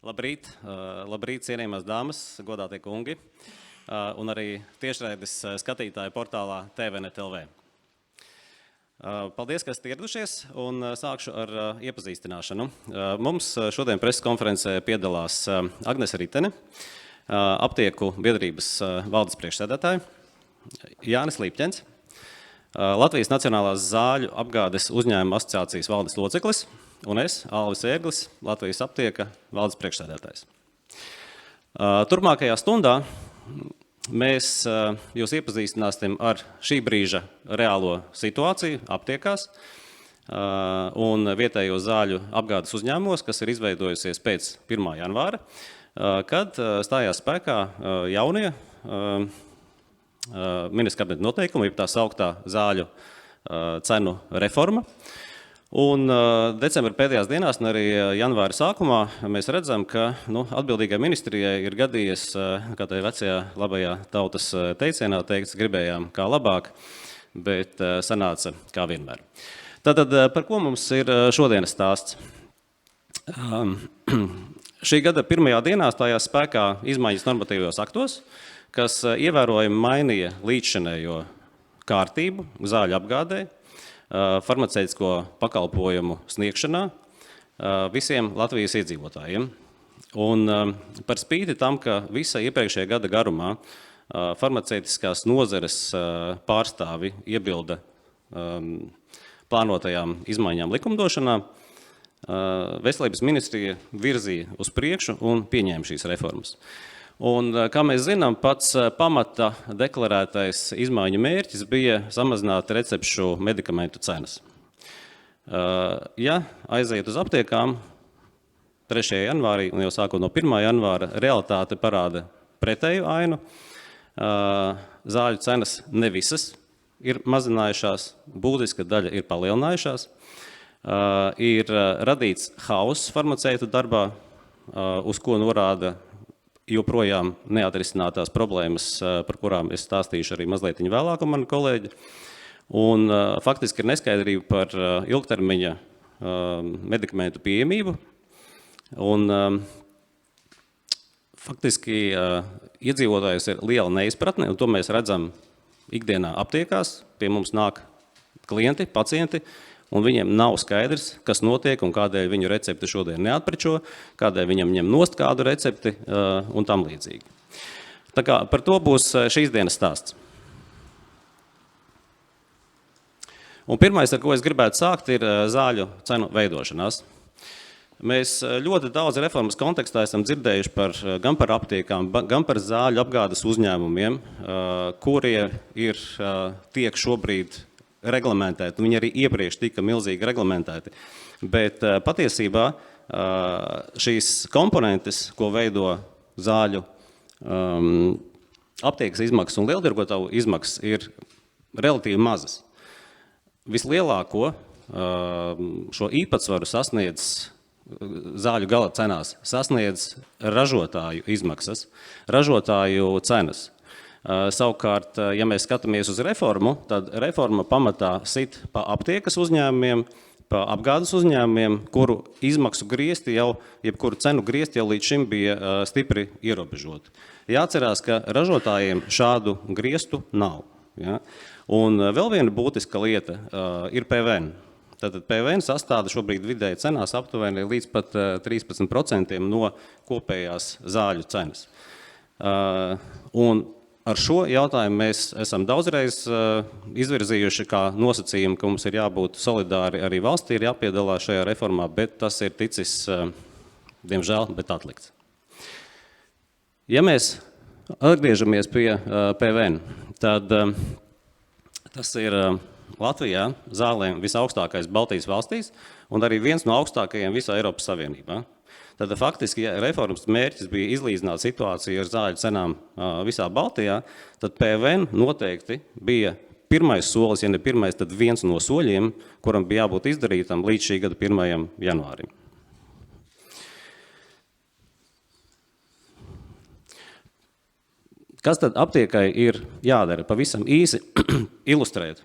Labrīt, labrīt, cienījamās dāmas, godātie kungi, un arī tiešraides skatītāji portālā TVNet.lv. Paldies, ka esat ieradušies, un sākšu ar iepazīstināšanu. Mums šodien preses konferencē piedalās Agnese Ritene, aptieku biedrības valdes priekšsēdētāja, Jānis Līpķens, Latvijas Nacionālās zāļu apgādes uzņēmuma asociācijas valdes loceklis, un es, Alvis Ērglis, Latvijas aptieka valdes priekšsēdētājs. Turpmākajā stundā mēs jūs iepazīstināsim ar šī brīža reālo situāciju aptiekās un vietējo zāļu apgādes uzņēmumos, kas ir izveidojusies pēc 1. janvāra, kad stājās spēkā jaunie ministra kabineta noteikumi, tā sauktā zāļu cenu reforma. Un decembra pēdējās dienās, un arī janvāra sākumā, mēs redzam, ka atbildīgai ministrijai ir gadījies, kā tai vecajā labajā tautas teicienā teikts, gribējām kā labāk, bet sanāca kā vienmēr. Tātad, par ko mums ir šodienas stāsts? Šī gada 1. dienā stājās spēkā izmaiņas normatīvajos aktos, kas ievērojami mainīja līdzšinējo kārtību zāļu apgādē, farmaceitisko pakalpojumu sniegšanā visiem Latvijas iedzīvotājiem. Un par spīti tam, ka visa iepriekšējā gada garumā farmaceitiskās nozares pārstāvi iebilda plānotajām izmaiņām likumdošanā, Veselības ministrija virzīja uz priekšu un pieņēma šīs reformas. Un, kā mēs zinām, pats pamata deklarētais izmaiņu mērķis bija samazināt recepšu medikamentu cenas. Ja aiziet uz aptiekām 3. janvārī un jau sākot no 1. janvāra, realitāte parāda pretēju ainu. Zāļu cenas ne visas ir mazinājušās, būtiska daļa ir palielinājušās. Ir radīts hauss farmaceitu darbā, uz ko norāda joprojām neatrisinātās problēmas, par kurām es stāstīšu arī mazliet vēlāk mani kolēģi. Un faktiski ir neskaidrība par ilgtermiņa medikamentu pieejamību. Un faktiski iedzīvotājus ir liela neizpratne, un to mēs redzam ikdienā aptiekās. Pie mums nāk klienti, pacienti, un viņiem nav skaidrs, kas notiek un kādēļ viņu recepti šodien neatprečo, kādēļ viņam ņem nost kādu recepti un tam līdzīgi. Tā kā par to būs šīs dienas stāsts. Un pirmais, ar ko es gribētu sākt, ir zāļu cenu veidošanās. Mēs ļoti daudz reformas kontekstā esam dzirdējuši gan par aptiekām, gan par zāļu apgādes uzņēmumiem, kurie tiek šobrīd reglamentēti. Viņi arī iepriekš tika milzīgi reglamentēti. Bet patiesībā šīs komponentes, ko veido zāļu aptiekas izmaksas un lieltirgotavu izmaksas, ir relatīvi mazas. Vislielāko šo īpatsvaru sasniedz zāļu gala cenās, sasniedz ražotāju izmaksas, ražotāju cenas. Savukārt, ja mēs skatāmies uz reformu, tad reforma pamatā sit pa aptiekas uzņēmumiem, pa apgādes uzņēmumiem, kuru izmaksu griesti jebkuru cenu griesti jau līdz šim bija stipri ierobežoti. Jāatcerās, ka ražotājiem šādu griestu nav. Ja? Un vēl viena būtiska lieta ir PVN. Tātad PVN sastāda šobrīd vidēji cenās aptuveni līdz pat 13% no kopējās zāļu cenas. Un ar šo jautājumu mēs esam daudzreiz izvirzījuši kā nosacījumu, ka mums ir jābūt solidāri arī valstī, ir jāpiedalās šajā reformā, bet tas ir ticis, diemžēl, bet atlikts. Ja mēs atgriežamies pie PVN, tad tas ir Latvijā zālēm visaugstākais Baltijas valstīs un arī viens no augstākajiem visā Eiropas Savienībā. Tad faktiski, ja reformas mērķis bija izlīdzināt situāciju ar zāļu cenām visā Baltijā, tad PVN noteikti bija pirmais solis, ja ne pirmais, tad viens no soļiem, kuram bija jābūt izdarītam līdz šī gada 1. janvārim. Kas tad aptiekai ir jādara? Pavisam īsi ilustrēt.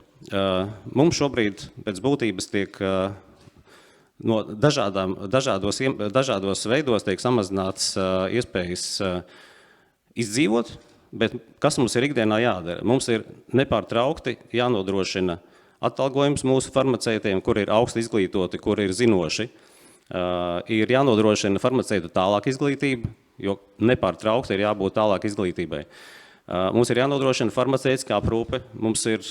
Mums šobrīd pēc būtības tiek no dažādos veidos tiek samazināts iespējas izdzīvot, bet kas mums ir ikdienā jādara? Mums ir nepārtraukti jānodrošina atalgojums mūsu farmaceitiem, kur ir augsti izglītoti, kur ir zinoši. Ir jānodrošina farmaceitu tālāk izglītība, jo nepārtraukti ir jābūt tālāk izglītībai. Mums ir jānodrošina farmaceitiskā aprūpe, mums ir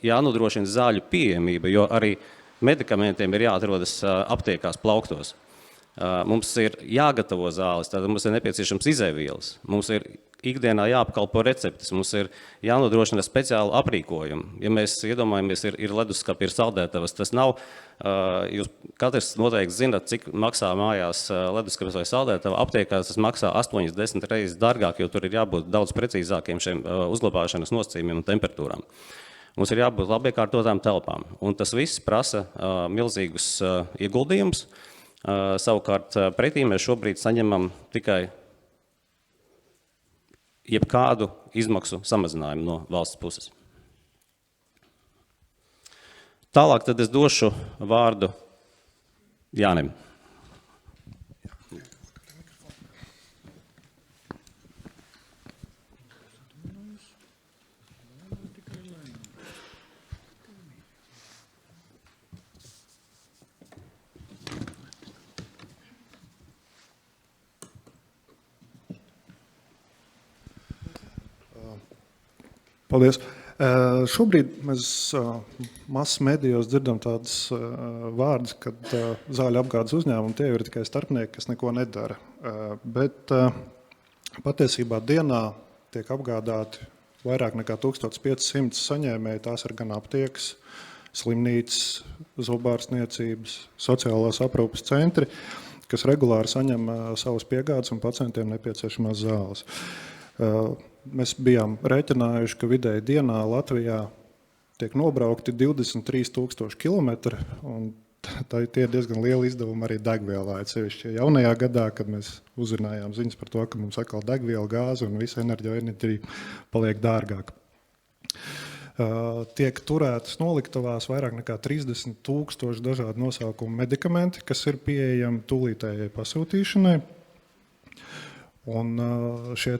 jānodrošina zāļu pieejamība, jo arī medikamentiem ir jāatrodas aptiekās plauktos. Mums ir jāgatavo zāles, tad mums ir nepieciešams izēvielas, mums ir ikdienā jāapkalpo receptes, mums ir jānodrošina speciāli aprīkojumi. Ja mēs iedomājamies, ir leduskapi, ir saldētavas, tas nav, jūs katrs noteikti zināt, cik maksā mājās leduskapis vai saldētava. Aptiekās tas maksā 8-10 reizes dārgāk, jo tur ir jābūt daudz precīzākiem šiem uzglabāšanas nosacījumiem un temperatūrām. Mums ir jābūt labi iekārtotām telpām, un tas viss prasa milzīgus ieguldījumus. Savukārt pretī mēs šobrīd saņemam tikai jebkādu izmaksu samazinājumu no valsts puses. Tālāk tad es došu vārdu Jānim. Paldies. Šobrīd mēs masas medijos dzirdam tādas vārdus, kad zāļu apgādes uzņēmumi tie ir tikai starpnieki, kas neko nedara. Bet patiesībā dienā tiek apgādāti vairāk nekā 1500 saņēmēji. Tās ir gan aptiekas, slimnīcas, zobārstniecības, sociālās aprūpes centri, kas regulāri saņem savus piegādes un pacientiem nepieciešamās zāles. Mēs bijām rēķinājuši, ka vidēji dienā Latvijā tiek nobraukti 23 000 kilometri, un tie ir diezgan lieli izdevumi arī degvielā. Sevišķi jaunajā gadā, kad mēs uzzinājām ziņas par to, ka mums atkal degviela, gāze un visa enerģija paliek dārgāk. Tiek turētas noliktavās vairāk nekā 30 000 dažādu nosaukumu medikamenti, kas ir pieejami tūlītējai pasūtīšanai. Un šie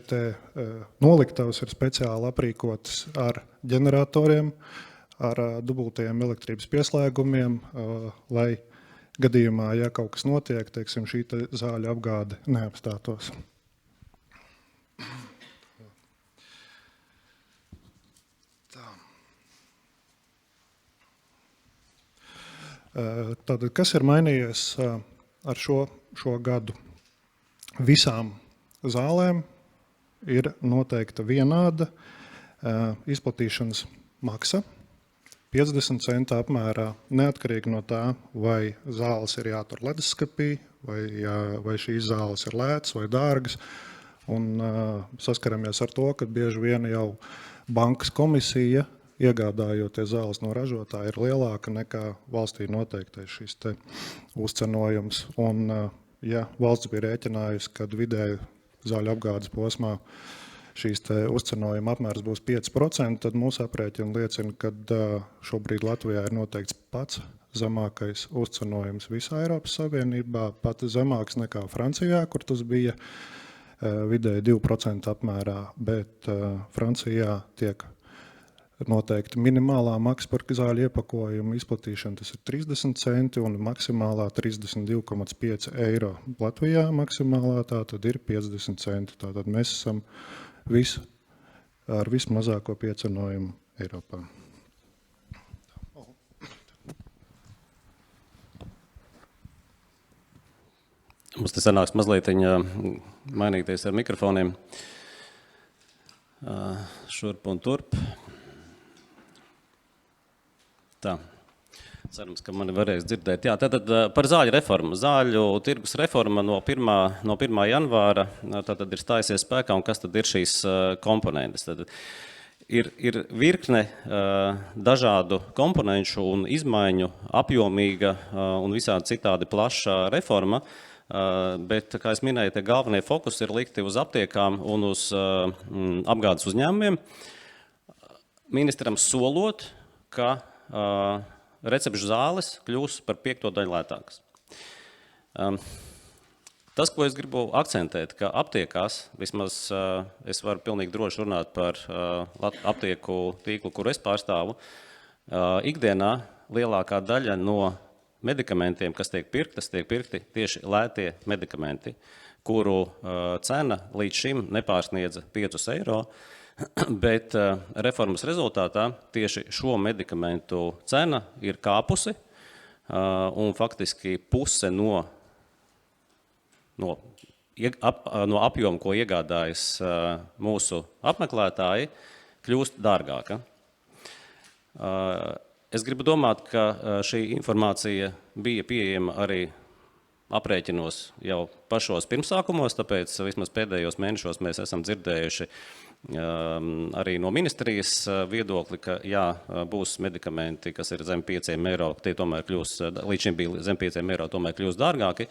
noliktavas ir speciāli aprīkotas ar ģeneratoriem, ar dubultajiem elektrības pieslēgumiem, lai gadījumā, ja kaut kas notiek, teiksim, šī zāļu apgāde neapstātos. Tātad, kas ir mainījies ar šo gadu? Visām zālēm ir noteikta vienāda izplatīšanas maksa, 50 centu apmērā, neatkarīgi no tā, vai zāles ir jātur leduskapī, vai šīs zāles ir lētas vai dārgas. Un saskaramies ar to, ka bieži vien jau bankas komisija, iegādājoties zāles no ražotāja, ir lielāka nekā valstī noteiktais šis uzcenojums. Un, ja valsts bija rēķinājusi, kad vidēji zāļu apgādes posmā šīs uzcenojuma apmērs būs 5%, tad mūsu aprēķini liecina, ka šobrīd Latvijā ir noteikts pats zemākais uzcenojums visā Eiropas Savienībā, pat zemāks nekā Francijā, kur tas bija vidēji 2% apmērā, bet Francijā tiek noteikti minimālā maksa par zāļu iepakojumu izplatīšanu, tas ir 30 centi un maksimālā 32,5 eiro. Latvijā maksimālā tā tad ir 50 centi. Tātad mēs esam ar vismazāko piecenojumu Eiropā. Mums te sanāks mazliet mainīties ar mikrofoniem. Šurp un turp. Tā, cerams, ka mani varēs dzirdēt. Jā, tātad par zāļu reformu. Zāļu tirgus reforma no 1. janvāra tātad ir stājusies spēkā, un kas tad ir šīs komponentes? Tad ir virkne dažādu komponenšu un izmaiņu, apjomīga un visādi citādi plaša reforma, bet, kā es minēju, te galvenie fokusi ir likti uz aptiekām un uz apgādes uzņēmumiem. Ministram solot, ka recepšu zāles kļūs par 5 daļu lētākas. Tas, ko es gribu akcentēt, ka aptiekās, vismaz es varu pilnīgi droši runāt par aptieku tīklu, kuru es pārstāvu, ikdienā lielākā daļa no medikamentiem, kas tiek pirkti tieši lētie medikamenti, kuru cena līdz šim nepārsniedza 5 eiro, bet reformas rezultātā tieši šo medikamentu cena ir kāpusi, un faktiski puse no apjoma, ko iegādājas mūsu apmeklētāji, kļūst dārgāka. Es gribu domāt, ka šī informācija bija pieejama arī aprēķinos jau pašos pirmsākumos, tāpēc vismaz pēdējos mēnešos mēs esam dzirdējuši arī no ministrijas viedokli, ka jā, būs medikamenti, kas ir zem 5 eiro, tie tomēr kļūs, līdz šim bija zem 5 eiro, tomēr kļūs dārgāki.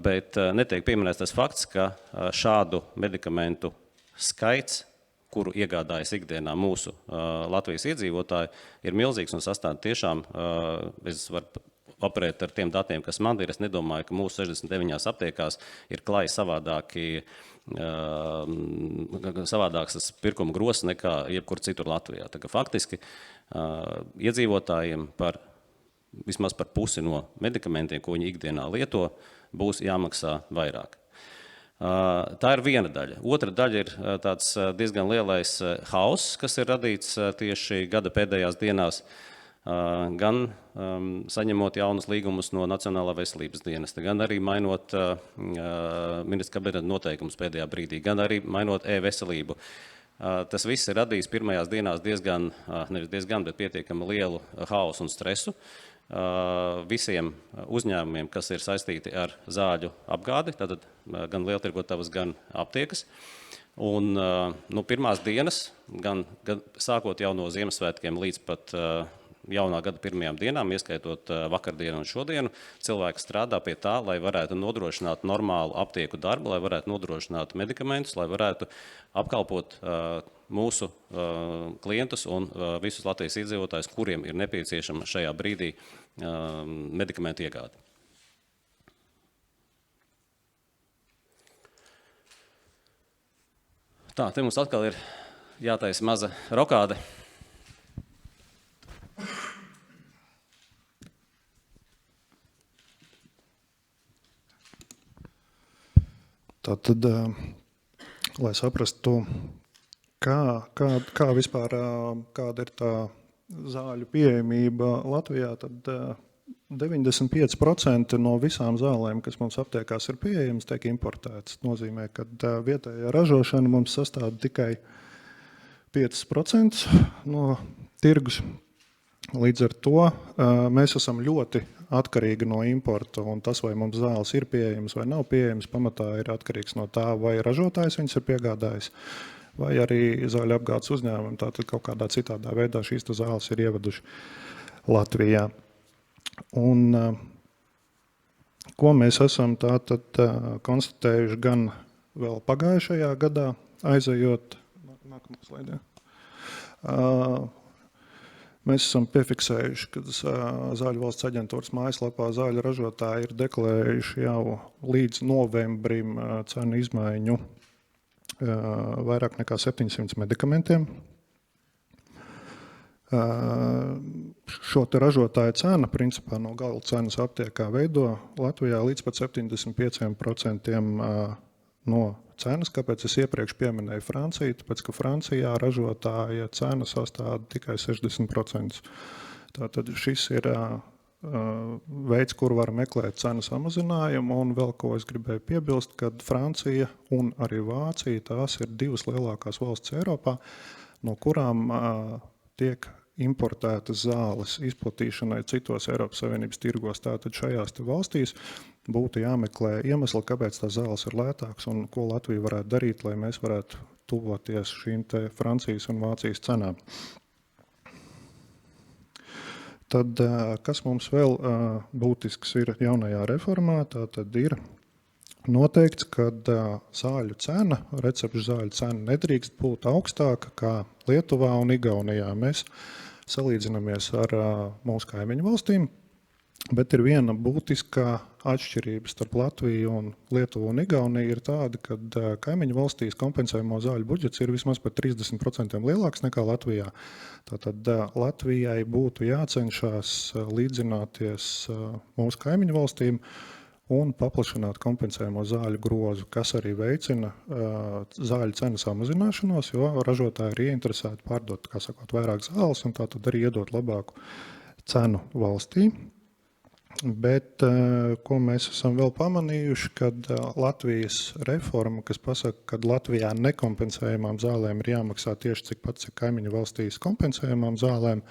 Bet netiek pieminēts tas fakts, ka šādu medikamentu skaits, kuru iegādājas ikdienā mūsu Latvijas iedzīvotāji, ir milzīgs un sastāv tiešām, es varu operēt ar tiem datiem, kas man ir, es nedomāju, ka mūsu 69 aptiekās ir klāji savādāks tas pirkuma gross nekā jebkur citur Latvijā. Tā kā faktiski iedzīvotājiem vismaz par pusi no medikamentiem, ko viņi ikdienā lieto, būs jāmaksā vairāk. Tā ir viena daļa. Otra daļa ir tāds diezgan lielais hauss, kas ir radīts tieši gada pēdējās dienās, gan saņemot jaunus līgumus no Nacionālā veselības dienesta, gan arī mainot ministra kabineta noteikumus pēdējā brīdī, gan arī mainot e-veselību. Tas viss ir radījis pirmajās dienās bet pietiekami lielu hausu un stresu visiem uzņēmumiem, kas ir saistīti ar zāļu apgādi, tātad gan lieltirgotavas, gan aptiekas. Un pirmās dienas, gan sākot jau no Ziemassvētkiem līdz pat jaunā gada pirmajām dienām, ieskaitot vakardienu un šodienu, cilvēki strādā pie tā, lai varētu nodrošināt normālu aptieku darbu, lai varētu nodrošināt medikamentus, lai varētu apkalpot mūsu klientus un visus Latvijas iedzīvotājus, kuriem ir nepieciešama šajā brīdī medikamentu iegāde. Tā, te mums atkal ir jātaisa maza rokāde. Tātad, lai saprastu, kā vispār, kāda ir tā zāļu pieejamība Latvijā, tad 95% no visām zālēm, kas mums aptiekās ir pieejamas, tiek importētas. Nozīmē, ka vietējā ražošana mums sastāv tikai 5% no tirgus. Līdz ar to mēs esam ļoti atkarīgi no importa, un tas, vai mums zāles ir pieejamas vai nav pieejamas, pamatā ir atkarīgs no tā, vai ražotājs viņas ir piegādājis, vai arī zāļu apgādes uzņēmumi, tātad kaut kādā citādā veidā šīs zāles ir ieveduši Latvijā. Un ko mēs esam tātad konstatējuši gan vēl pagājušajā gadā, aizejot, nākamā slaidē, mēs esam piefiksējuši, ka Zāļu valsts aģentūras mājaslapā zāļu ražotāji ir deklarējuši jau līdz novembrim cenu izmaiņu vairāk nekā 700 medikamentiem. Šo te ražotāju cena, principā no gala cenas aptiekā veido Latvijā līdz pat 75% no cenas, kāpēc es iepriekš pieminēju Franciju, tāpēc, ka Francijā ražotāja cena sastāv tikai 60%. Tātad šis ir veids, kur var meklēt cenu samazinājumu, un vēl ko es gribēju piebilst, kad Francija un arī Vācija, tās ir divas lielākās valsts Eiropā, no kurām tiek importētas zāles izplatīšanai citos Eiropas Savienības tirgos. Tātad šajās te valstīs būtu jāmeklē iemesli, kāpēc tās zāles ir lētākas un ko Latvija varētu darīt, lai mēs varētu tuvoties šīm te Francijas un Vācijas cenām. Tad, kas mums vēl būtisks ir jaunajā reformā, tātad ir noteikts, ka zāļu cena, recepšu zāļu cena nedrīkst būt augstāka kā Lietuvā un Igaunijā. Mēs salīdzinamies ar mūsu kaimiņu valstīm. Bet ir viena būtiska atšķirība starp Latviju un Lietuvu un Igauniju ir tāda, ka kaimiņu valstīs kompensējamo zāļu budžets ir vismaz par 30% lielāks nekā Latvijā. Tātad Latvijai būtu jācenšas līdzināties mūsu kaimiņu valstīm un paplašināt kompensējamo zāļu grozu, kas arī veicina zāļu cenu samazināšanos, jo ražotāji ir ieinteresēti pārdot, kā sakot, vairāk zāles un tātad arī iedot labāku cenu valstī. Bet, ko mēs esam vēl pamanījuši, kad Latvijas reforma, kas pasaka, ka Latvijā nekompensējamām zālēm ir jāmaksā tieši cik pats, cik kaimiņu valstīs kompensējamām zālēm,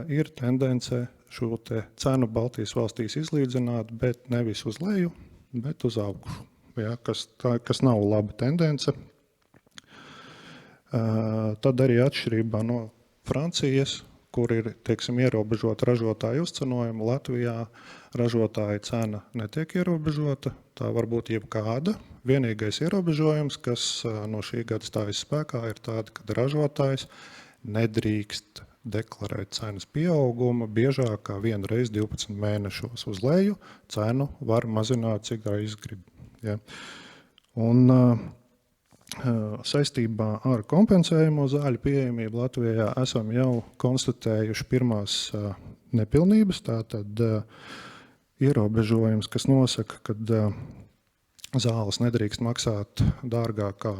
ir tendence šo te cenu Baltijas valstīs izlīdzināt, bet nevis uz leju, bet uz augšu, ja, kas nav laba tendence. Tad arī atšķirībā no Francijas, kur ir, teiksim, ierobežota ražotāju uzcenojuma, Latvijā ražotāja cena netiek ierobežota, tā var būt jebkāda. Vienīgais ierobežojums, kas no šī gada stājas spēkā, ir tāda, ka ražotājs nedrīkst deklarēt cenas pieaugumu biežāk kā 1 reizi 12 mēnešos uz leju, cenu var mazināt, cik reizes grib. Ja. Un saistībā ar kompensējumu zāļu pieejamību Latvijā esam jau konstatējuši pirmās nepilnības, tātad ierobežojums, kas nosaka, ka zāles nedrīkst maksāt dārgāk kā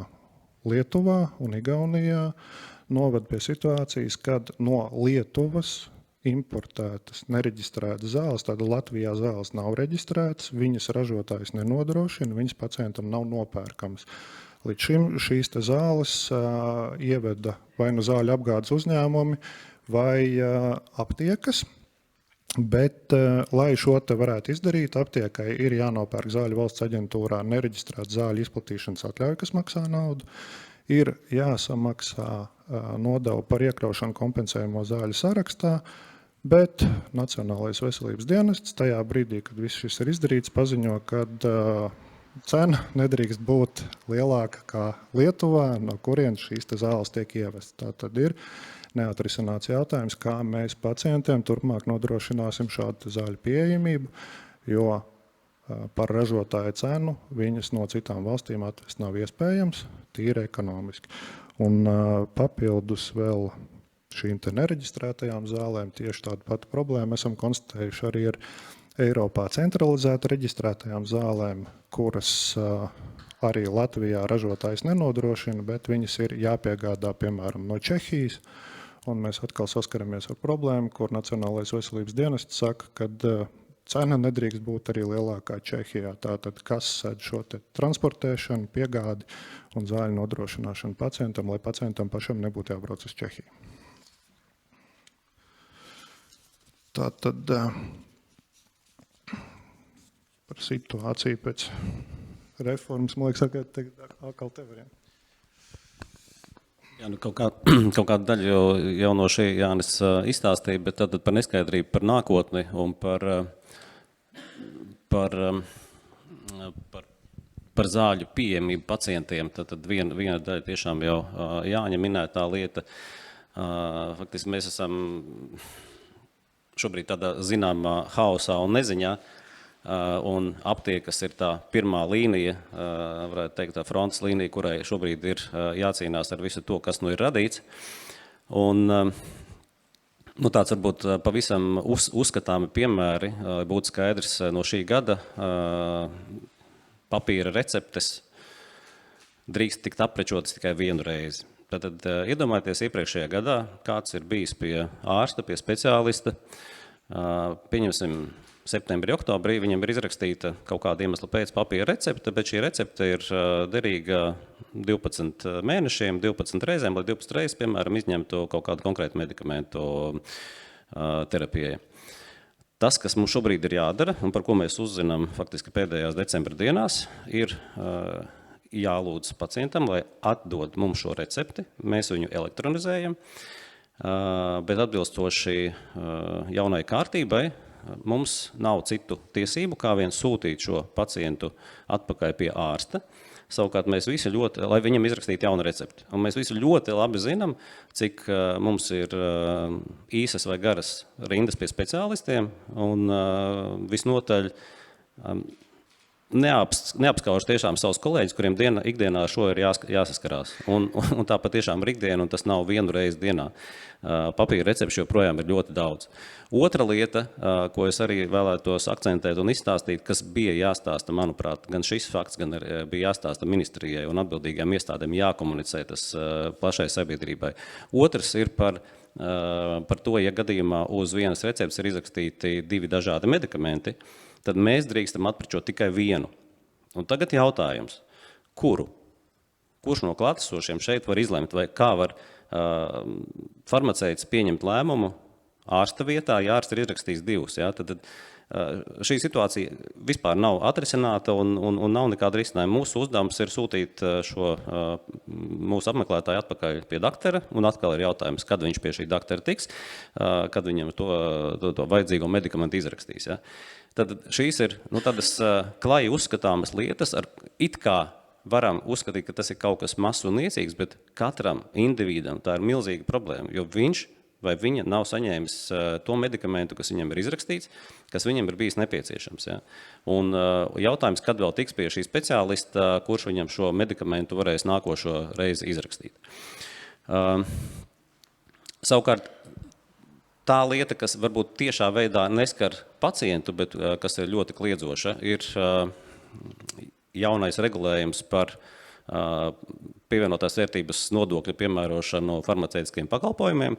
Lietuvā un Igaunijā, noved pie situācijas, kad no Lietuvas importētas, nereģistrētas zāles, tāda Latvijā zāles nav reģistrētas, viņas ražotājs nenodrošina, viņas pacientam nav nopērkams. Līdz šim šīs te zāles ieveda vai nu zāļu apgādes uzņēmumi vai aptiekas, bet, lai šo te varētu izdarīt, aptiekai ir jānopērk zāļu valsts aģentūrā nereģistrēt zāļu izplatīšanas atļauju, kas maksā naudu, ir jāsamaksā nodevu par iekļaušanu kompensējamo zāļu sarakstā, bet Nacionālais veselības dienests tajā brīdī, kad viss šis ir izdarīts, paziņo, kad cena nedrīkst būt lielāka kā Lietuvā, no kurienes šīs te zāles tiek ievestas. Tā tad ir neatrisināts jautājums, kā mēs pacientiem turpmāk nodrošināsim šādu zāļu pieejamību, jo par ražotāju cenu viņas no citām valstīm atvest nav iespējams, tīri ekonomiski. Un papildus vēl šīm te nereģistrētajām zālēm tieši tādu patu problēmu esam konstatējuši arī ar Eiropā centralizēti reģistrētajām zālēm, kuras arī Latvijā ražotājs nenodrošina, bet viņas ir jāpiegādā, piemēram, no Čehijas. Un mēs atkal saskaramies ar problēmu, kur Nacionālais veselības dienests saka, ka cena nedrīkst būt arī lielākā Čehijā. Tātad, kas sēd šo te transportēšanu, piegādi un zāļu nodrošināšanu pacientam, lai pacientam pašam nebūtu jābrauc uz Čehiju. Tātad par situāciju pēc reformas, man liekas, ka tagad atkal tev ir. Jā, nu kaut kāda daļa jau no šī Jānis izstāstīja, bet tad par neskaidrību par nākotni un par zāļu pieejamību pacientiem. Tad viena daļa tiešām jau Jāņa minētā lieta. Faktiski mēs esam šobrīd tādā zināmā haosā un neziņā, un aptiekas ir tā pirmā līnija, varētu teikt tā frontes līnija, kurai šobrīd ir jācīnās ar visu to, kas nu ir radīts. Un tāds varbūt pavisam uzskatāmi piemēri būtu skaidrs no šī gada. Papīra receptes drīkst tikt aprečotas tikai vienu reizi. Tad iedomājieties iepriekšējā gadā, kāds ir bijis pie ārsta, pie speciālista. Pieņemsim septembrī, oktobrī, viņam ir izrakstīta kaut kāda iemesla pēc papīra recepte, bet šī recepte ir derīga 12 mēnešiem, 12 reizēm, lai 12 reizes, piemēram, izņemtu kaut kādu konkrētu medikamentu terapijai. Tas, kas mums šobrīd ir jādara, un par ko mēs uzzinām faktiski pēdējās decembra dienās, ir jālūdz pacientam, lai atdod mums šo recepti, mēs viņu elektronizējam, bet atbilstoši jaunai kārtībai, mums nav citu tiesību, kā vien sūtīt šo pacientu atpakaļ pie ārsta. Savukārt mēs visi ļoti, lai viņam izrakstītu jaunu recepti. Un mēs visi ļoti labi zinām, cik mums ir īsas vai garas rindas pie speciālistiem un visnotaļ neapskaužu tiešām savus kolēģus, kuriem ikdienā ar šo ir jāsaskarās. Un tā patiešām ir ikdiena, un tas nav vienu reizi dienā. Papīra recepšu joprojām ir ļoti daudz. Otra lieta, ko es arī vēlētos akcentēt un izstāstīt, kas bija jāstāsta, manuprāt, gan šis fakts, gan bija jāstāsta ministrijai un atbildīgām iestādēm jākomunicē tas plašai sabiedrībai. Otrs ir par to, ja gadījumā uz vienas receptes ir izrakstīti 2 dažādi medikamenti, tad mēs drīkstam atprečot tikai vienu. Un tagad jautājums, kuru? Kurš no klātesošiem šeit var izlemt, vai kā var farmaceits pieņemt lēmumu ārsta vietā, ja ārsts ir izrakstījis 2. Ja? Tad šī situācija vispār nav atrisināta un nav nekāda risinājuma. Mūsu uzdevums ir sūtīt šo mūsu apmeklētāju atpakaļ pie doktora, un atkal ir jautājums, kad viņš pie šī doktora tiks, kad viņam to vajadzīgo medikamentu izrakstīs. Ja? Tad šīs ir tādas klaji uzskatāmas lietas, ar it kā varam uzskatīt, ka tas ir kaut kas mazs un niecīgs, bet katram individam tā ir milzīga problēma, jo viņš vai viņa nav saņēmis to medikamentu, kas viņam ir izrakstīts, kas viņam ir bijis nepieciešams. Ja? Un jautājums, kad vēl tiks pie šī speciālista, kurš viņam šo medikamentu varēs nākošo reizi izrakstīt. Savukārt, tā lieta, kas varbūt tiešā veidā neskar pacientu, bet kas ir ļoti kliedzoša, ir jaunais regulējums par pievienotās vērtības nodokļu piemērošanu farmaceitiskiem pakalpojumiem.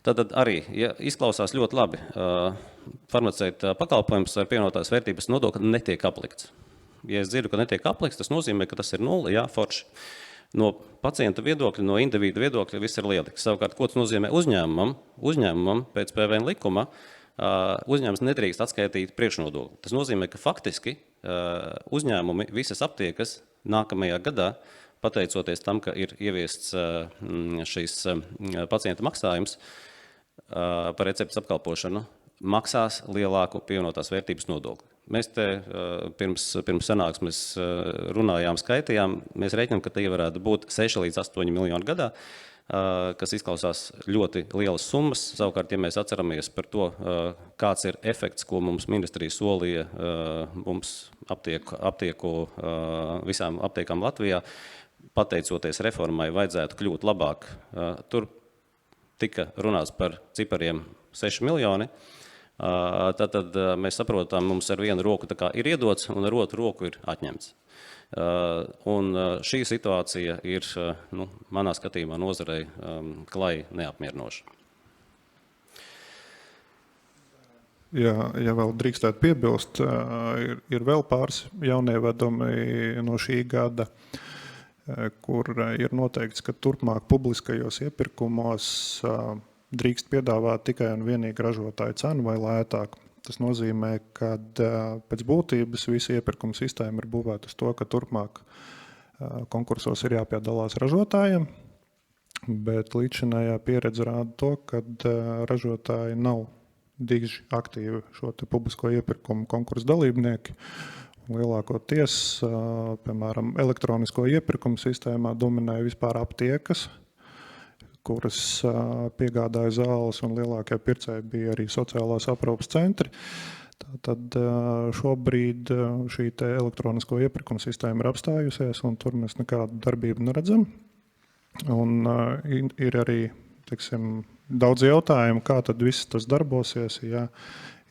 Tad arī, ja izklausās ļoti labi, farmaceita pakalpojums ar pievienotās vērtības nodokli netiek aplikts. Ja es dzirdu, ka netiek aplikts, tas nozīmē, ka tas ir 0, jā, forši. No pacienta viedokļa, no individu viedokļa viss ir lieliski. Savukārt, ko tas nozīmē uzņēmumam? Uzņēmumam pēc PVN likuma uzņēmums nedrīkst atskaitīt priekšnodokli. Tas nozīmē, ka faktiski uzņēmumi, visas aptiekas nākamajā gadā, pateicoties tam, ka ir ieviests šīs pacienta maksājums par receptes apkalpošanu, maksās lielāku pievienotās vērtības nodokli. Mēs te pirms sanāksmes runājām, skaitījām, mēs reiķinām, ka tie varētu būt 6 līdz 8 miljoni gadā, kas izklausās ļoti lielas summas. Savukārt, ja mēs atceramies par to, kāds ir efekts, ko mums ministrija solīja mums aptieku visām aptiekām Latvijā, pateicoties reformai, vajadzētu kļūt labāk. Tur tika runāts par cipariem 6 miljoni. Tad mēs saprotam, mums ar vienu roku tā kā ir iedots un ar otru roku ir atņemts. Un šī situācija ir, manā skatījumā, nozarei klai neapmierinoša. Ja vēl drīkstētu piebilst, ir vēl pāris jaunievedumi no šī gada, kur ir noteikts, ka turpmāk publiskajos iepirkumos drīkst piedāvāt tikai un vienīgi ražotāju cenu vai lētāku. Tas nozīmē, ka pēc būtības visa iepirkuma sistēma ir būvēta uz to, ka turpmāk konkursos ir jāpiedalās ražotājiem, bet līdzinājā pieredze rāda to, ka ražotāji nav diži aktīvi šo te publisko iepirkumu konkursu dalībnieki. Lielākoties, piemēram, elektronisko iepirkumu sistēmā dominēja vispār aptiekas, kuras piegādāja zāles, un lielākie pircēji bija arī sociālās aprūpes centri. Tad šobrīd šī te elektronisko iepirkumu sistēma ir apstājusies, un tur mēs nekādu darbību neredzam. Un ir arī, teiksim, daudz jautājumu, kā tad viss tas darbosies, ja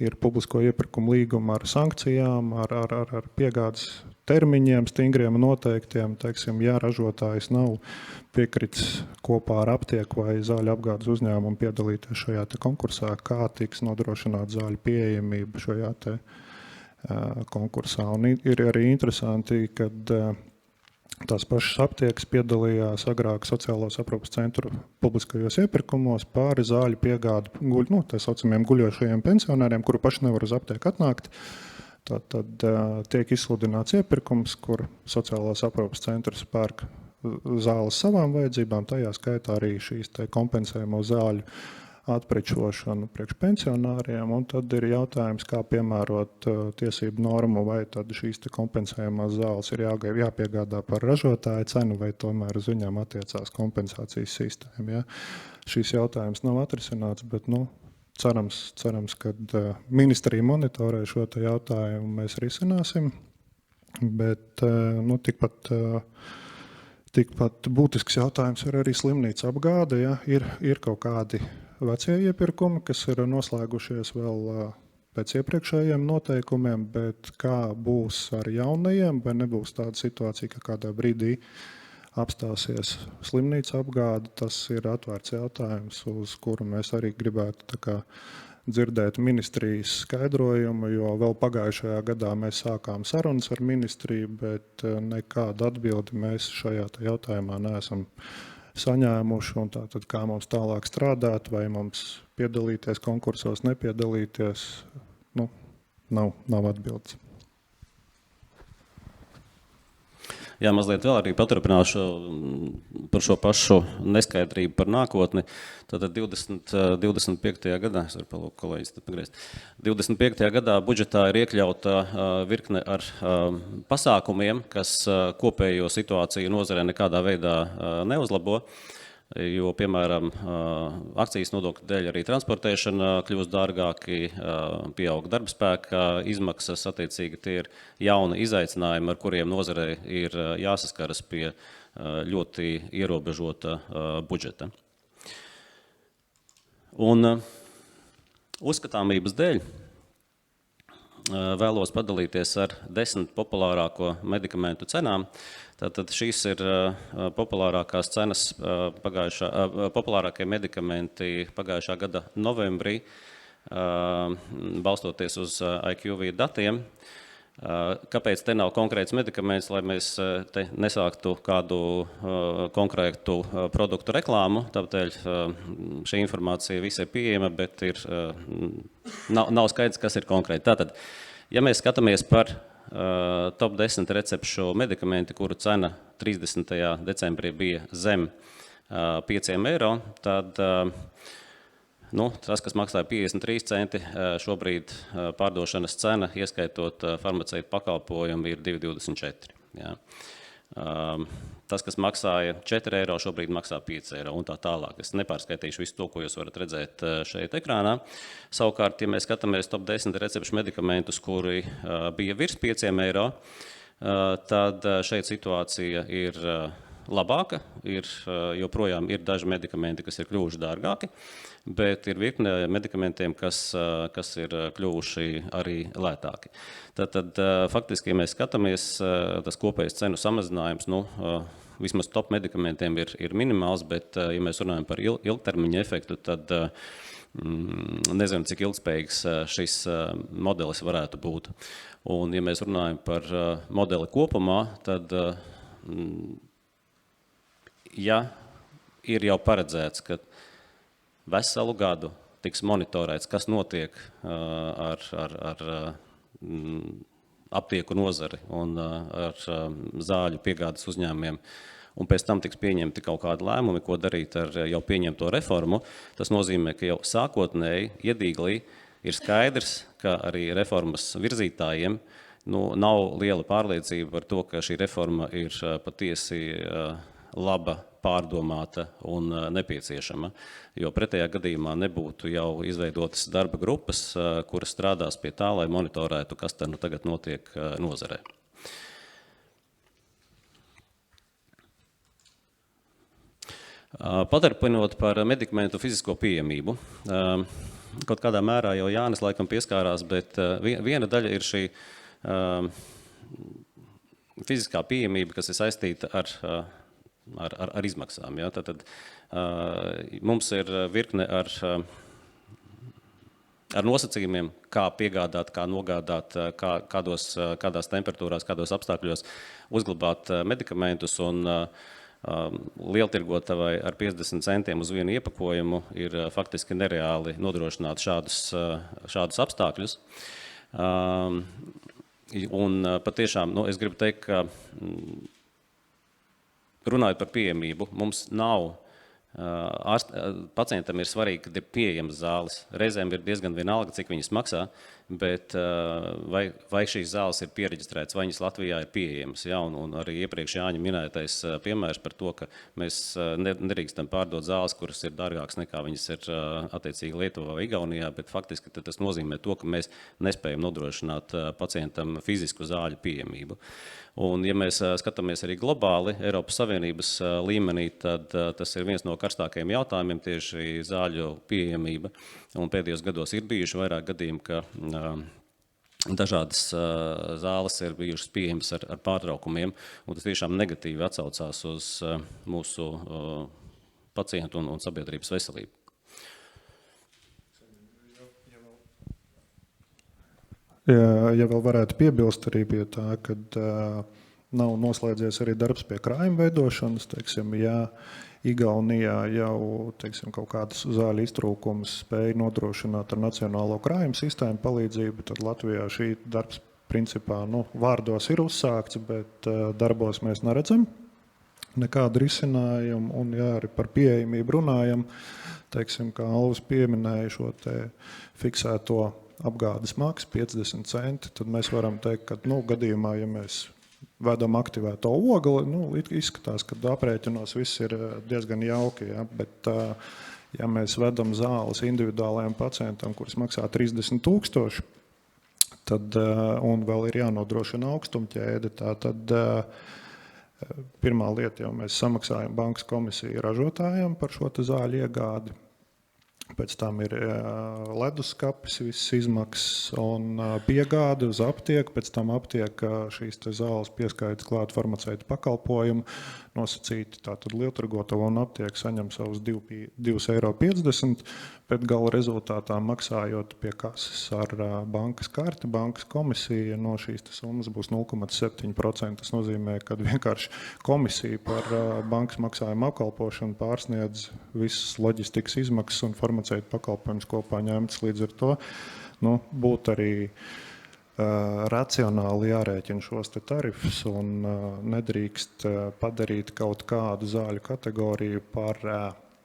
ir publisko iepirkumu līguma ar sankcijām, ar piegādes termiņiem, stingriem noteiktiem, teiksim, ja ražotājs nav piekrits kopā ar aptieku vai zāļu apgādes uzņēmumu piedalīties šajā te konkursā, kā tiks nodrošināt zāļu pieejamību šajā te konkursā. Un ir arī interesanti, kad tās pašas aptiekas piedalījās agrāk sociālās aprūpes centru publiskajos iepirkumos pāri zāļu piegādu tā saucamiem guļošajiem pensionāriem, kuru paši nevar uz aptieku atnākt. Tad tiek izsludināts iepirkums, kur sociālās aprūpes centrs pērk zāles savām vajadzībām, tajā skaitā arī šīs te kompensējamo zāļu atprečošanu priekš pensionāriem, un tad ir jautājums, kā piemērot tiesību normu, vai tad šīs te kompensējumās zāles ir jāpiegādā par ražotāju cenu, vai tomēr uz viņām attiecās kompensācijas sistēma. Ja? Šīs jautājums nav atrisināts, bet cerams, ka ministrija monitorē šo te jautājumu, mēs risināsim, bet tikpat būtisks jautājums ir arī slimnīca apgāde. Ja? Ir kaut kādi vecie iepirkumi, kas ir noslēgušies vēl pēc iepriekšējiem noteikumiem, bet kā būs ar jaunajiem, vai nebūs tāda situācija, ka kādā brīdī apstāsies slimnīca apgāde, tas ir atvērts jautājums, uz kuru mēs arī gribētu dzirdēt ministrijas skaidrojumu, jo vēl pagājušajā gadā mēs sākām sarunas ar ministriju, bet nekādu atbildi mēs šajā jautājumā neesam saņēmuši, un tātad kā mums tālāk strādāt, vai mums piedalīties konkursos, nepiedalīties, nav atbildes. Jā, mazliet vēl arī paturpināšu par šo pašu neskaidrību par nākotni. Tātad 25. gadā, es varu palūkt kolēģis, tad pagriezt. 25. gadā budžetā ir iekļauta virkne ar pasākumiem, kas kopējo situāciju nozarē nekādā veidā neuzlabo. Jo, piemēram, akcijas nodokļu dēļ arī transportēšana kļūst dārgāki, pieaug darbspēka izmaksas, attiecīgi tie ir jauni izaicinājumi, ar kuriem nozarei ir jāsaskaras pie ļoti ierobežota budžeta. Un uzskatāmības dēļ vēlos padalīties ar 10 populārāko medikamentu cenām. Tātad šīs ir populārākās cenas, populārākie medikamenti pagājušā gada novembrī, balstoties uz IQV datiem. Kāpēc te nav konkrēts medikaments, lai mēs te nesāktu kādu konkrētu produktu reklāmu? Tāpēc šī informācija visai pieejama, bet nav skaidrs, kas ir konkrēti. Tātad, ja mēs skatāmies par top 10 recepšu medikamenti, kuru cena 30. decembrī bija zem 5 eiro, tad tas, kas maksāja 53 centi, šobrīd pārdošanas cena, ieskaitot farmaceitu pakalpojumu, ir 2,24. Jā. Tas, kas maksāja 4 eiro, šobrīd maksā 5 eiro un tā tālāk. Es nepārskaitīšu visu to, ko jūs varat redzēt šeit ekrānā. Savukārt, ja mēs skatāmies top 10 recepšu medikamentus, kuri bija virs 5 eiro, tad šeit situācija ir labāka. Joprojām ir daži medikamenti, kas ir kļuvuši dārgāki, bet ir virkne medikamentiem, kas ir kļuvuši arī lētāki. Tad faktiski, ja mēs skatāmies, tas kopējais cenu samazinājums, vismaz top medikamentiem ir minimāls, bet, ja mēs runājam par ilgtermiņa efektu, tad nezinu, cik ilgspējīgs šis modelis varētu būt. Un, ja mēs runājam par modeli kopumā, tad, ja ir jau paredzēts, ka veselu gadu tiks monitorēts, kas notiek ar aptieku nozari un ar zāļu piegādes uzņēmumiem, un pēc tam tiks pieņemti kaut kādi lēmumi, ko darīt ar jau pieņemto reformu, tas nozīmē, ka jau sākotnēji, iedīglī ir skaidrs, ka arī reformas virzītājiem nav liela pārliecība par to, ka šī reforma ir patiesi laba, pārdomāta un nepieciešama, jo pretējā gadījumā nebūtu jau izveidotas darba grupas, kuras strādās pie tā, lai monitorētu, kas tad tagad notiek nozarē. Paturpinot par medikamentu fizisko pieejamību. Kaut kādā mērā jau Jānis laikam pieskārās, bet viena daļa ir šī fiziskā pieejamība, kas ir saistīta ar izmaksām. Ja? Tad mums ir virkne ar nosacījumiem, kā piegādāt, kā nogādāt, kādās temperatūrās, kādos apstākļos uzglabāt medikamentus, un lieltirgotavai ar 50 centiem uz vienu iepakojumu ir faktiski nereāli nodrošināt šādus apstākļus. Un patiešām, es gribu teikt, ka runājot par pieejamību, mums nav pacientam ir svarīgi, kad ir pieejamas zāles. Reizēm ir diezgan vienalga, cik viņas maksā, bet vai šīs zāles ir pieregistrētas, vai viņas Latvijā ir pieejamas. Ja? Un arī iepriekš Jāņa minētais piemērs par to, ka mēs nedrīkstam pārdot zāles, kuras ir dārgākas nekā viņas ir attiecīgi Lietuvā vai Igaunijā, bet faktiski tas nozīmē to, ka mēs nespējam nodrošināt pacientam fizisku zāļu pieejamību. Un, ja mēs skatāmies arī globāli Eiropas Savienības līmenī, tad tas ir viens no karstākajiem jautājumiem tieši zāļu pieejamība. Un pēdējos gados ir bijuši vairāk gadījumi, ka dažādas zāles ir bijušas pieejamas ar pārtraukumiem, un tas tiešām negatīvi atsaucās uz mūsu pacientu un sabiedrības veselību. Ja vēl varētu piebilst arī pie tā, kad nav noslēdzies arī darbs pie krājuma veidošanas, teiksim, ja Igaunijā jau, teiksim, kaut kādas zāļu iztrūkumus spēja nodrošināt ar nacionālo krājuma sistēmu palīdzību, tad Latvijā šī darbs principā, vārdos ir uzsākts, bet darbos mēs neredzam nekādu risinājumu, un ja arī par pieejamību runājam, teiksim, kā Alvis pieminēja šo te fiksēto apgādes maksu 50 centi, tad mēs varam teikt, ka gadījumā, ja mēs vedam aktivēto ogli, izskatās, ka aprēķinos viss ir diezgan jauki, ja? Bet ja mēs vedam zāles individuālajiem pacientam, kuras maksā 30 000, tad, un vēl ir jānodrošina augstumķēde, tad pirmā lieta jau mēs samaksājam bankas komisiju ražotājiem par šo te zāļu iegādi. Pēc tam ir leduskapis, visas izmaksas un piegāde uz aptieku, pēc tam aptieka šīs te zāles pieskaita klāt farmaceitu pakalpojumu, nosacīti tātad lieltirgotavu un aptieka saņem savus 2,50 €, bet gala rezultātā maksājot pie kases ar bankas karti, bankas komisija no šīs summas būs 0,7%. Tas nozīmē, ka vienkārši komisija par bankas maksājumu apkalpošanu pārsniedz visas loģistikas izmaksas un farmaceitu pakalpojumus kopā ņemtas. Līdz ar to būtu arī racionāli jārēķina šos te tarifus un nedrīkst padarīt kaut kādu zāļu kategoriju par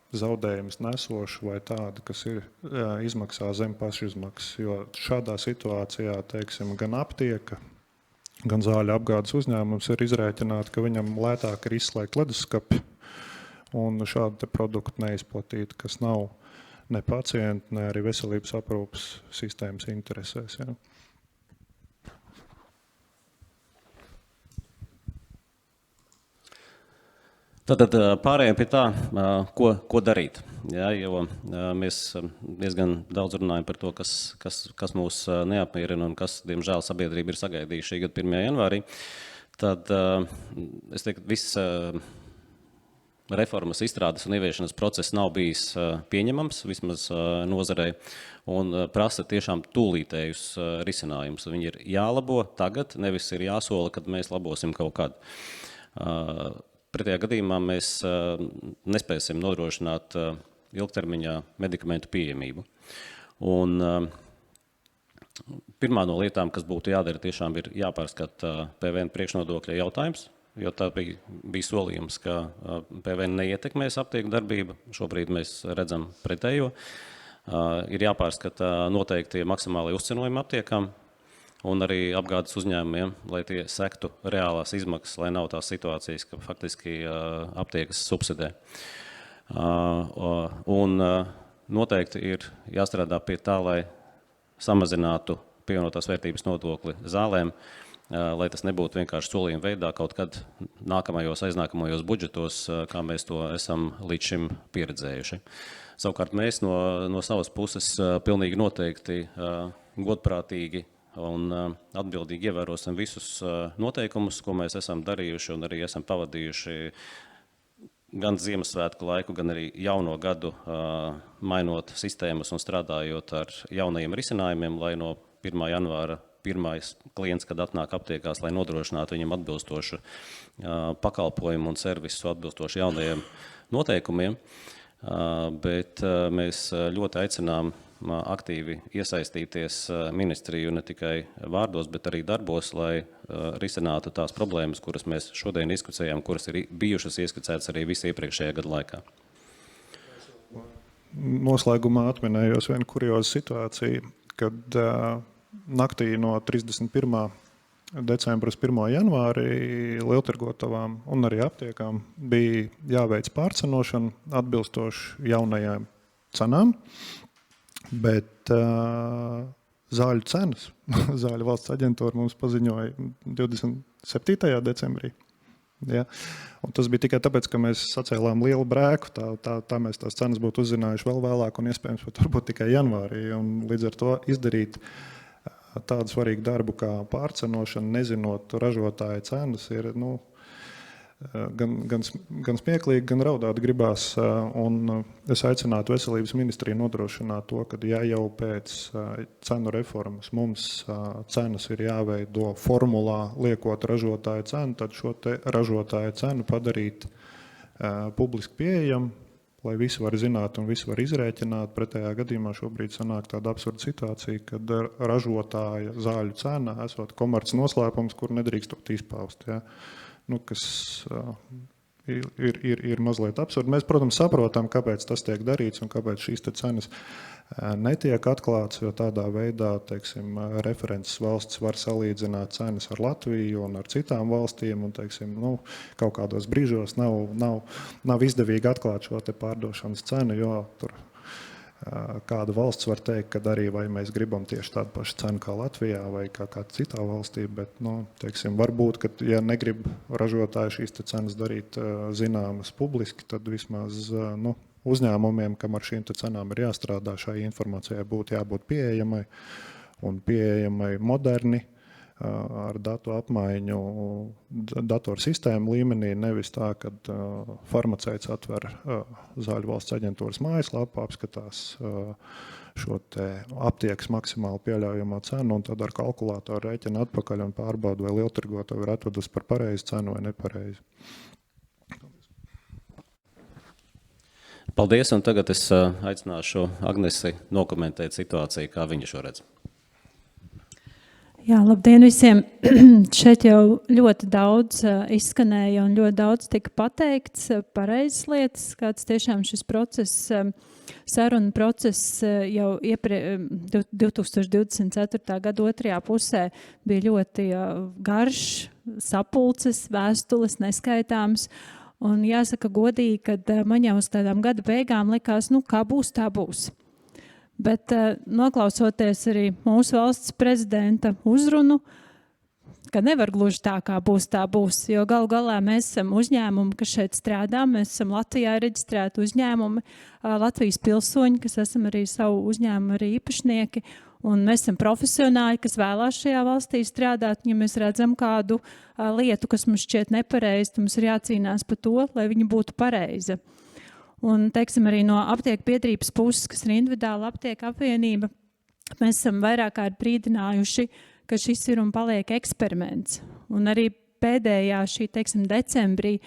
zaudējumus nesošu vai tādu, kas ir izmaksā zem pašizmaksas. Jo šādā situācijā, teiksim, gan aptieka, gan zāļu apgādes uzņēmums ir izrēķināti, ka viņam lētāk ir izslēgt leduskapi un šādu te produktu neizplatīt, kas nav ne pacientu, ne arī veselības aprūpes sistēmas interesēs. Ja. Tātad pārējiem pie tā, ko darīt. Ja, jo mēs diezgan daudz runājam par to, kas mūs neapmierina un kas, diemžēl, sabiedrība ir sagaidījuši šī gada 1. janvārī. Tad es teiktu, viss reformas izstrādes un ieviešanas process nav bijis pieņemams, vismaz nozarei, un prasa tiešām tūlītējus risinājumus. Viņi ir jālabo tagad, nevis ir jāsola, kad mēs labosim kaut kādu. Pretējā gadījumā mēs nespēsim nodrošināt ilgtermiņā medikamentu pieejamību. Un pirmā no lietām, kas būtu jādara, tiešām ir jāpārskata PVN priekšnodokļa jautājums, jo tā bija solījums, ka PVN neietekmēs aptieku darbību. Šobrīd mēs redzam pretējo. Ir jāpārskata noteikti maksimālai uzcenojumi aptiekām un arī apgādes uzņēmumiem, lai tie sektu reālās izmaksas, lai nav tās situācijas, ka faktiski aptiekas subsidē. Un noteikti ir jāstrādā pie tā, lai samazinātu pievienotās vērtības nodokli zālēm, lai tas nebūtu vienkārši solījuma veidā kaut kad nākamajos, aiznākamajos budžetos, kā mēs to esam līdz šim pieredzējuši. Savukārt mēs no savas puses pilnīgi noteikti godprātīgi un atbildīgi ievērosim visus noteikumus, ko mēs esam darījuši un arī esam pavadījuši gan Ziemassvētku laiku, gan arī jauno gadu, mainot sistēmas un strādājot ar jaunajiem risinājumiem, lai no 1. janvāra pirmais klients, kad atnāk aptiekās, lai nodrošinātu viņam atbilstošu pakalpojumu un servisu atbilstoši jaunajiem noteikumiem. Bet mēs ļoti aicinām aktīvi iesaistīties ministriju ne tikai vārdos, bet arī darbos, lai risinātu tās problēmas, kuras mēs šodien diskutējām, kuras ir bijušas ieskicētas arī visu iepriekšējā gada laikā. Noslēgumā atminējos vienu kuriozu situāciju, kad naktī no 31. decembra uz 1. janvāri lieltirgotavām un arī aptiekām bija jāveic pārcenošana atbilstoši jaunajām cenām, bet zāļu cenas, Zāļu valsts aģentūra mums paziņoja 27. decembrī. Ja? Un tas bija tikai tāpēc, ka mēs sacēlām lielu brēku, tā mēs tās cenas būtu uzzinājuši vēl vēlāk un iespējams pat varbūt tikai janvārī. Un līdz ar to izdarīt tādu svarīgu darbu kā pārcenošana, nezinot ražotāja cenas, ir gan smieklīgi, gan raudāt gribās. Un es aicinātu veselības ministriju nodrošināt to, ka ja jau pēc cenu reformas mums cenas ir jāveido formulā liekot ražotāja cenu, tad šo te ražotāja cenu padarīt publiski pieejamu, lai visi var zināt un visi var izrēķināt. Pretējā gadījumā šobrīd sanāk tāda absurda situācija, kad ražotāja zāļu cena esot komerc noslēpums, kur nedrīkstot izpaust. Ja? Kas ir mazliet absurdi. Mēs, protams, saprotam, kāpēc tas tiek darīts un kāpēc šīs cenas netiek atklāts, jo tādā veidā, teiksim, references valsts var salīdzināt cenas ar Latviju un ar citām valstīm, un, teiksim, kaut kādos brīžos nav izdevīgi atklāt šo te pārdošanas cenu, jo tur kāda valsts var teikt, ka arī vai mēs gribam tieši tādu pašu cenu kā Latvijā vai kā kāda citā valstī, bet, teiksim, varbūt, ka, ja negrib ražotāji šīs cenas darīt zināmas publiski, tad vismaz, uzņēmumiem, kam ar šīm cenām ir jāstrādā, šai informācijai būtu jābūt pieejamai un pieejamai moderni, ar datu apmaiņu datorsistēmu līmenī, nevis tā, kad farmaceits atver Zāļu valsts aģentūras mājaslapu, apskatās šo te aptiekas maksimāli pieļaujamo cenu un tad ar kalkulātoru rēķina atpakaļ un pārbauda, vai lieltirgotāji ir atvedusi par pareizu cenu vai nepareizi. Paldies, un tagad es aicināšu Agnesi nokomentēt situāciju, kā viņa šo redz. Jā, labdien visiem! Šeit jau ļoti daudz izskanēja un ļoti daudz tika pateikts pareizas lietas, kāds tiešām šis process, saruna process jau 2024. gada otrajā pusē bija ļoti garš, sapulces, vēstules, neskaitāms. Un jāsaka godīgi, kad man jau uz tādām gada beigām likās, kā būs, tā būs. Bet noklausoties arī mūsu valsts prezidenta uzrunu, ka nevar gluži tā, kā būs, tā būs, jo galu galā mēs esam uzņēmumi, kas šeit strādā, mēs esam Latvijā reģistrēti uzņēmumi, Latvijas pilsoņi, kas esam arī savu uzņēmumu arī īpašnieki, un mēs esam profesionāļi, kas vēlās šajā valstī strādāt. Ja mēs redzam kādu lietu, kas mums šķiet nepareizi, mums ir jācīnās par to, lai viņa būtu pareiza. Un, teiksim, arī no aptieku biedrības puses, kas ir individuāla aptieku apvienība, mēs esam vairāk kārt brīdinājuši, ka šis ir un paliek eksperiments. Un arī pēdējā šī, teiksim, decembrī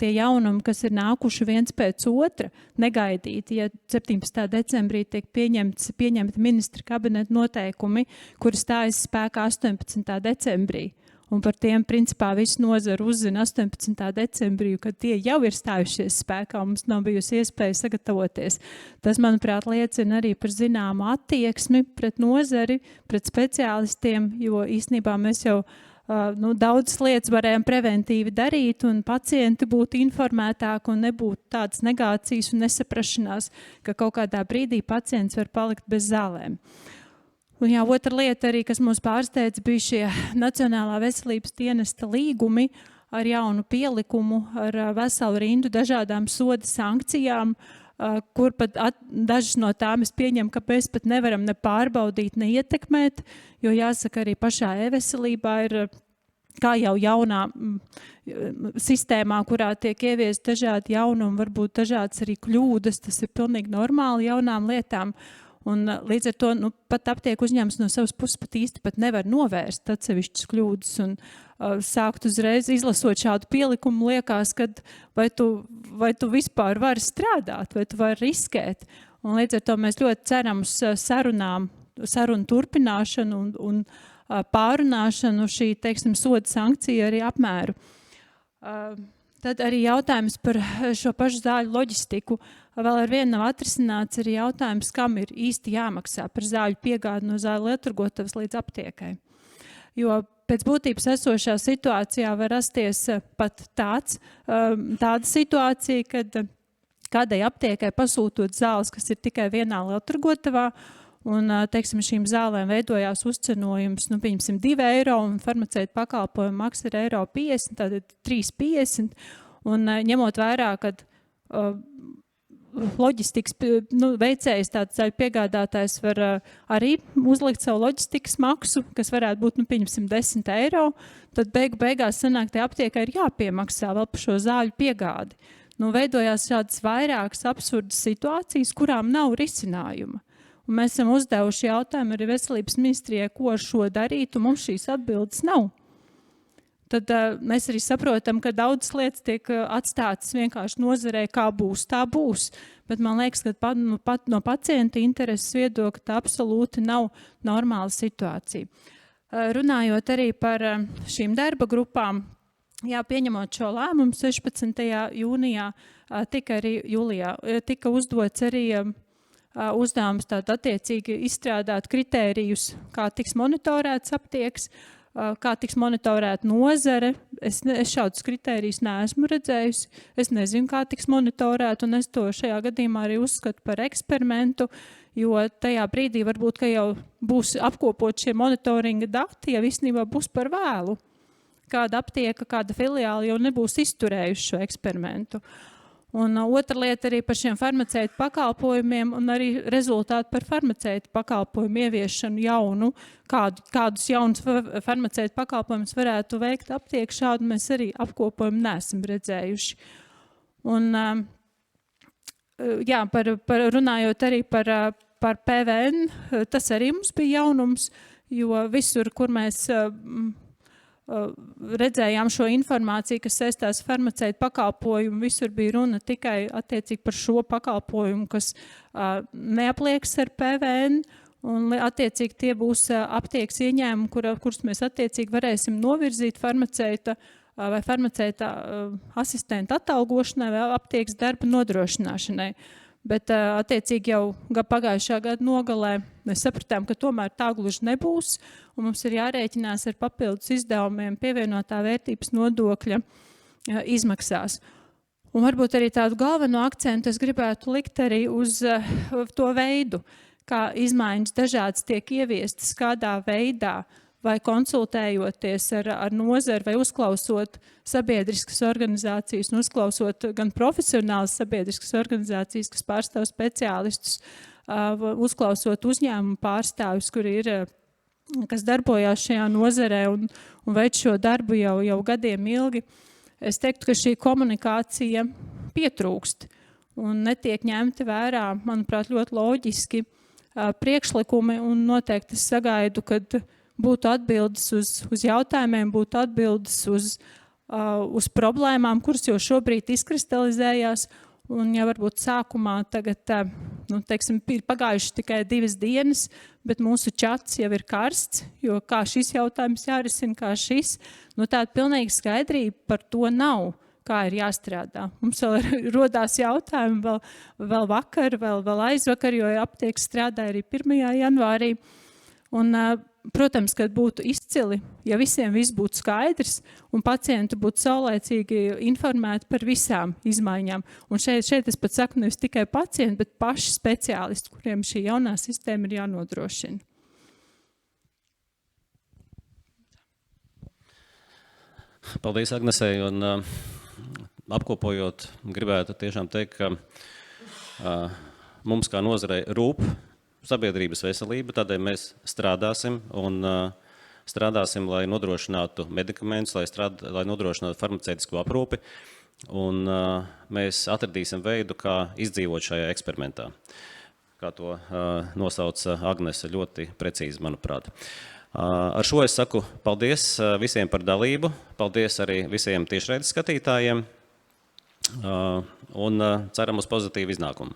tie jaunumi, kas ir nākuši viens pēc otra, negaidīti, ja 17. decembrī tiek pieņemti ministra kabineta noteikumi, kuri stājas spēkā 18. decembrī. Un par tiem, principā, visu nozaru uzzina 18. decembrī, kad tie jau ir stājušies spēkā, mums nav bijusi iespēja sagatavoties. Tas, manuprāt, liecina arī par zināmu attieksmi pret nozari, pret speciālistiem, jo īstenībā mēs jau daudzas lietas varējām preventīvi darīt, un pacienti būtu informētāki un nebūtu tādas negācijas un nesaprašanās, ka kaut kādā brīdī pacients var palikt bez zālēm. Un jā, otra lieta arī, kas mūs pārsteidz, bija šie Nacionālā veselības dienesta līgumi ar jaunu pielikumu, ar veselu rindu dažādām soda sankcijām, kur pat dažas no tām es pieņemu, ka mēs pat nevaram ne pārbaudīt, ne ietekmēt, jo jāsaka arī pašā e-veselībā ir, kā jau jaunā sistēmā, kurā tiek ieviest dažādi jaunumi, varbūt dažādas arī kļūdas, tas ir pilnīgi normāli jaunām lietām. Un līdz ar to pat aptieku uzņēmums no savas puses pat īsti pat nevar novērst atsevišķas kļūdas un sākt uzreiz izlasot šādu pielikumu, liekas, kad vai tu vispār vari strādāt, vai tu vari riskēt. Un līdz ar to mēs ļoti ceram uz sarunu turpināšanu un pārunāšanu šī, teiksim, soda sankcija arī apmēru. Tad arī jautājums par šo pašu zāļu loģistiku. Vēl ar vienu nav atrisināts arī jautājums, kam ir īsti jāmaksā par zāļu piegādi no zāļu lietotavas līdz aptiekai. Jo pēc būtības esošā situācijā var rasties pat tāda situācija, kad kādai aptiekai pasūtot zāles, kas ir tikai vienā lietotavā, un, teiksim, šīm zālēm veidojās uzcenojums, pieņemsim, 2 eiro, un farmaceita pakalpojumu maksa ir eiro 50, tātad 3,50, un ņemot vērā, kad loģistikas veicējs, tāds zāļu piegādātājs var arī uzlikt savu loģistikas maksu, kas varētu būt, pieņemsim, 10 eiro, tad beigās sanāk, tai aptiekai ir jāpiemaksā vēl par šo zāļu piegādi. Veidojās šādas vairākas absurdas situācijas, kurām nav risinājuma. Un mēs esam uzdevuši jautājumu arī veselības ministrijai, ko ar šo darīt, un mums šīs atbildes nav. Tad mēs arī saprotam, ka daudzas lietas tiek atstātas vienkārši nozarē, kā būs, tā būs. Bet man liekas, ka pat no pacienta intereses viedokļa tā absolūti nav normāla situācija. Runājot arī par šīm darba grupām, pieņemot šo lēmumu 16. jūnijā, tika uzdots arī uzdevums tātad attiecīgi izstrādāt kritērijus, kā tiks monitorēts aptieks, kā tiks monitorēta nozare. Es šādus kritērijus neesmu redzējusi, es nezinu, kā tiks monitorēt, un es to šajā gadījumā arī uzskatu par eksperimentu, jo tajā brīdī varbūt, ka jau būs apkopot šie monitoringa dati, ja īstenībā būs par vēlu. Kāda aptieka, kāda filiāla jau nebūs izturējuši šo eksperimentu. Un otra lieta arī par šiem farmaceitu pakalpojumiem un arī rezultāti par farmaceitu pakalpojumu ieviešanu jaunu, kādus jaunus farmaceitu pakalpojumus varētu veikt aptiek, šādu mēs arī apkopojumu neesam redzējuši. Un, runājot arī par PVN, tas arī mums bija jaunums, jo visur, kur mēs redzējām šo informāciju, kas saistās farmaceitu pakalpojumu, visur bija runa tikai attiecīgi par šo pakalpojumu, kas neapliekas ar PVN, un attiecīgi tie būs aptiekas ieņēmumi, kurus mēs attiecīgi varēsim novirzīt farmaceita vai farmaceita asistenta atalgošanai vai aptiekas darba nodrošināšanai. Bet attiecīgi jau pagājušā gada nogalē mēs sapratām, ka tomēr tā gluži nebūs, un mums ir jārēķinās ar papildus izdevumiem pievienotā vērtības nodokļa izmaksās. Un varbūt arī tādu galveno akcentu es gribētu likt arī uz to veidu, kā izmaiņas dažādas tiek ieviestas, kādā veidā, vai konsultējoties ar nozari, vai uzklausot sabiedriskas organizācijas, un uzklausot gan profesionālas sabiedriskas organizācijas, kas pārstāv speciālistus, uzklausot uzņēmumu pārstāvjus, kas darbojās šajā nozarē un veic šo darbu jau gadiem ilgi. Es teiktu, ka šī komunikācija pietrūkst un netiek ņemti vērā, manuprāt, ļoti loģiski priekšlikumi, un noteikti es sagaidu, kad būtu atbildes uz jautājumiem, būtu atbildes uz problēmām, kuras jau šobrīd izkristalizējās, un jau varbūt sākumā tagad, teiksim, ir pagājuši tikai 2 dienas, bet mūsu čats jau ir karsts, jo kā šis jautājums jārisina, kā šis, tāda pilnīga skaidrība par to nav, kā ir jāstrādā. Mums vēl rodās jautājumi vēl vakar, vēl aizvakar, jo aptieka strādāja arī 1. janvārī, un protams, kad būtu izcili, ja visiem viss būtu skaidrs un pacienti būtu saulēcīgi informēti par visām izmaiņām. Un šeit es pat saku nevis tikai pacienti, bet paši speciālisti, kuriem šī jaunā sistēma ir jānodrošina. Paldies, Agnesei, un apkopojot, gribētu tiešām teikt, ka mums kā nozarei rūp sabiedrības veselība, tādēļ mēs strādāsim, lai nodrošinātu medikamentus, lai nodrošinātu farmaceitisko aprūpi, un mēs atradīsim veidu, kā izdzīvot šajā eksperimentā, kā to nosauc Agnese ļoti precīzi, manuprāt. Ar šo es saku paldies visiem par dalību, paldies arī visiem tiešraides skatītājiem, un ceram uz pozitīvu iznākumu.